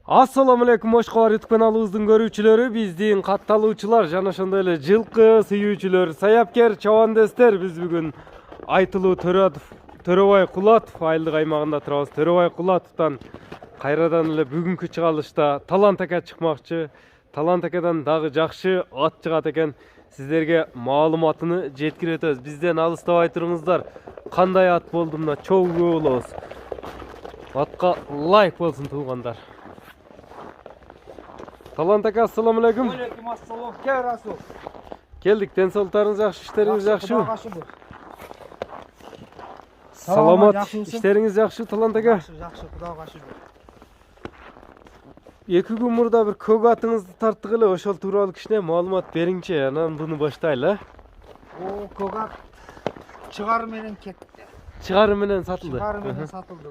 Assalamu alaikum Moşqovar YouTube kanalımızın görүүчүлөрү, биздин катталуучулар жана ошондой эле жылкы сүйүүчүлөр, саяпкер чабандестер. Биз бүгүн Айтылуу Төрөбай Кулатов айылдык аймагында турабыз. Төрөбай Кулатовдон кайрадан эле бүгүнкү чыгарылышта Талант ака чыкмакчы. Талант акадан дагы жакшы ат чыгат экен. Сиздерге маалыматыны жеткиретебиз. Бизден алыстабай туруңуздар. Кандай ат болду мына чогуу болобуз. Атка лайк болсун туугандар. Талант ака, assalomu alaykum. Алейкум ассалам. Кел Расул. Келдик, денсаулыктарыңыз жакшы, иштериңиз жакшы? Саламат, Саламат, иштериңиз жакшы, Талант ака? Жакшы, Кудайга шүгүр. Эки күн мурда бир көк атыңызды тарттык эле, ошол тууралуу кичине маалымат бериңчи, анан буну баштайлы. О, көк ат чыгары менен кетти. Чыгары менен сатылды. Чыгары менен сатылды.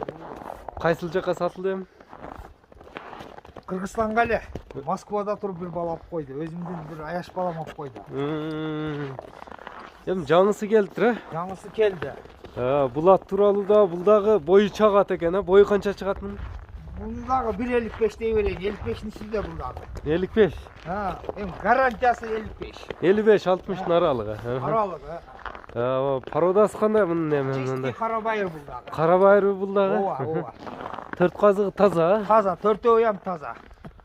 Кайсыл жакка сатылды эми? Кыргызстанга эле Москвада туруп бир бала алып койду. Өзүмдүн бир аяш балам алып койду. Эми жаңысы келиптир, э? Жаңысы келди. Бул ат тууралуу да, бул дагы бою чагат экен, э? Бою канча чыгат мунун? Бул дагы 1.55 дей берейин. 55'in үстүндө бул дагы. 55. Эми гарантиясы 55. 55-60 аралыгы. Аралыгы. Пародасы кандай мунун эми Чисти мындай? карабайыр бул дагы. Карабайыр бул дагы. Ооба. Төрт казыгы таза. Таза, төртөө ям таза.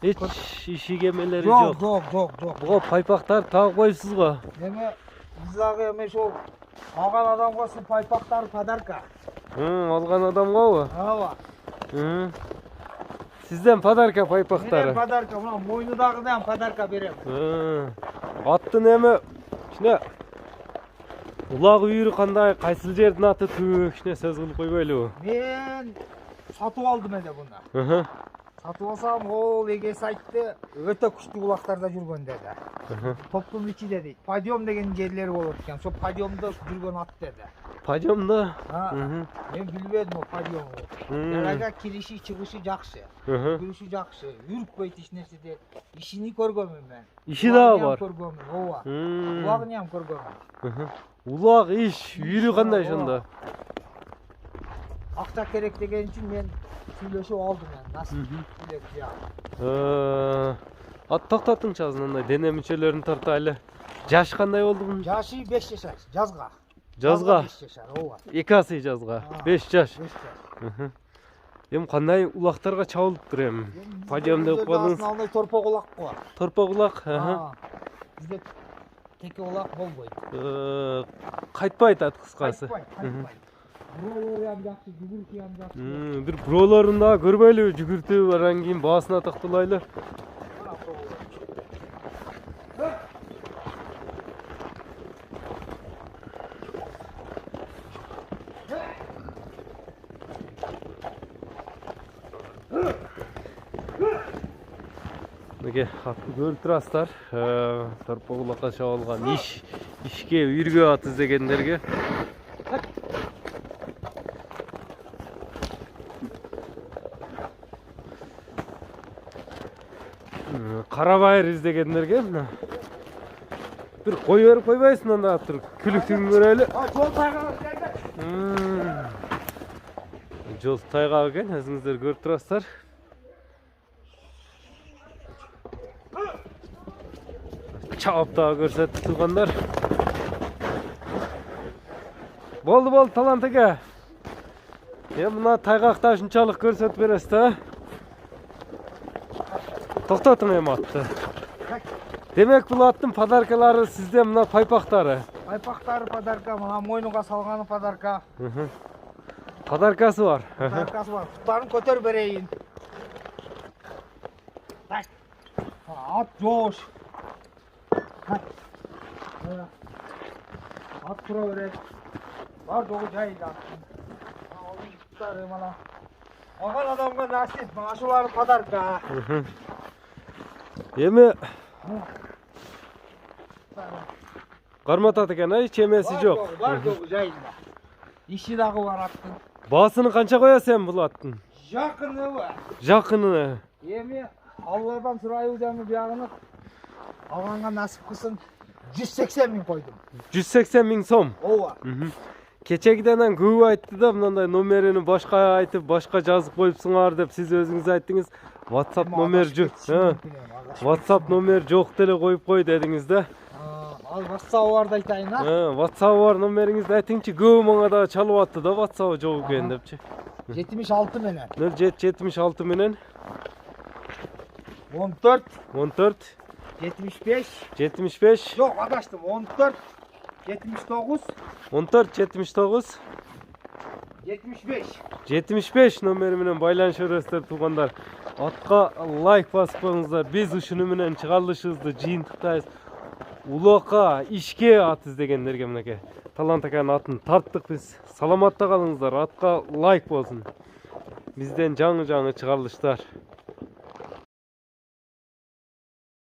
Эч иши кемелери жок. Жок. Буга пайпактар тагып койсуз го. Эми биз дагы эми ошол алган адамга ушул пайпактар подарка. Алган адамгабы? Ооба. Сизден подарка пайпактары. Менен подарка, мына мойнудагыдан подарка берем. Аттын эми кичине улак үйүрү кандай, кайсыл жердин аты түбү кичине сөз кылып койбойлубу? Мен сатып алдым эле буну. Сатып алсам, ол эгеси айтты, өтө күчтүү улактарда жүргөн деди. Топтун ичиде дейт. Подъем деген жерлери болот экен. Ошо подъемдо жүргөн ат деди. Подъемдо? Мен билбедим о подъемду. Жарайга кириши, чыгышы жакшы. Жүрүшү жакшы. Үркпөйт эч нерседе. Ишини көргөнмүн мен. Иши дагы бар. Көргөнмүн, ооба. Улагын ham көргөнмүн. Улак иш, үйүрү кандай ошондо? Акча керек деген үчүн мен сүйлөшүп алдым мен. Насип билет Ат токтотуңчу азыр мындай дене мүчөлөрүн тартайлы. Жашы кандай болду бунун? Жашы 5 жашар, жазга. Жазга? 5 жашар, ооба. Эки асы жазга. 5 жаш. 5 жаш. Эми кандай улактарга чабылыптыр эми? Подъем деп койдуңуз. Андай торпок улак бар. Торпок улак? Бизде теке улак болбойт. Кайтпайт ат кыскасы. Кайтпайт. Буролору ham жакшы, жүгүртү ham жакшы. Бир буролорун да көрбөйлү, жүгүртү анан кийин баасына такталайлы. Мынакей атты көрүп турасыздар. Торпок улакка чабылган ишке, үйүргө ат издегендерге. Карабайыр издегендерге бир кой берип койбойсуң анда туруп күлүктүгүн көрөлү. Жол тайгак келди. Жол тайгак экен, өзүңүздөр көрүп турасыздар. Чабып дагы көрсөттү туугандар. Болду, Талант ака. Мына тайгакта ушунчалык көрсөтүп бересиз да. Токтотуң эми атты. Демек бул аттын подаркалары сизде мына пайпактары. Пайпактары подарка, мына мойнуга салганы подарка. Подаркасы бар. Подаркасы бар. Туттарын көтөр берейин. Так. Ат жош. Ат тура берет. Бар жогу жайда. Туттары мына. Алган адамга насип, мына ушулар подарка. Эми карматат экен, эч эмеси жок. Бар жогу жайында. Иши дагы бар аттын. Баасыны канча коесуз эми бул аттын? Жакыны бар. Жакыны. Эми Алладан сурайбыз биягыны. Алганга насип кылсын 180 миң койдум. 180 миң сом. Ооба. Keçегиден көп айтты да мындай номерини башка айтып, башка жазып коюпсуңар деп сиз өзүңүз айттыңыз. WhatsApp номер жок. WhatsApp номер жок деле коюп кой дедиңиз да. Ал WhatsApp барды айтайын а. WhatsApp бар номериңизди айтыңчы. Көп мага да чалып атты да WhatsApp жок экен депчи. 76 менен. 0776 менен 14 14 75. 75 Yok adaştım 14 79 14 79 75. 75 номери менен байланыша бересиздер туугандар. Атка лайк басып коюңуздар. Биз ушуну менен чыгарылышыбызды жыйынтыктайбыз. Улакка ишке ат издегендерге мынакей Талант аканын атын тарттык биз. Саламатта калыңыздар. Атка лайк болсун. Бизден жаңы чыгарылыштар.